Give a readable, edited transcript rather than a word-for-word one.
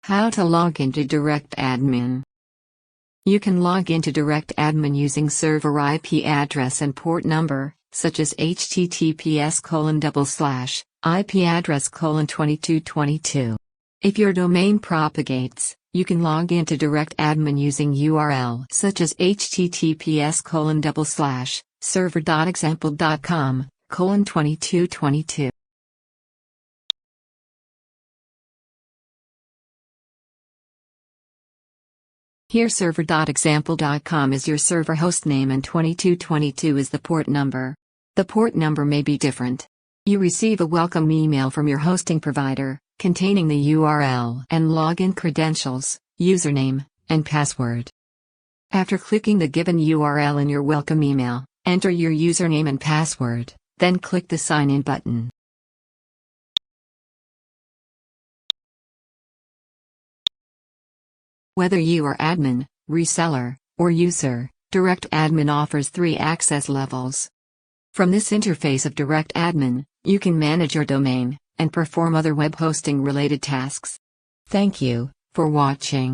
How to log into DirectAdmin. You can log into DirectAdmin using server IP address and port number, such as https://IP address:2222. If your domain propagates, you can log into DirectAdmin using URL such as https://server.example.com:2222. Here server.example.com is your server hostname and 2222 is the port number. The port number may be different. You receive a welcome email from your hosting provider, containing the URL and login credentials, username, and password. After clicking the given URL in your welcome email, enter your username and password, then click the Sign In button. Whether you are admin, reseller, or user, DirectAdmin offers 3 access levels. From this interface of DirectAdmin, you can manage your domain and perform other web hosting related tasks. Thank you for watching.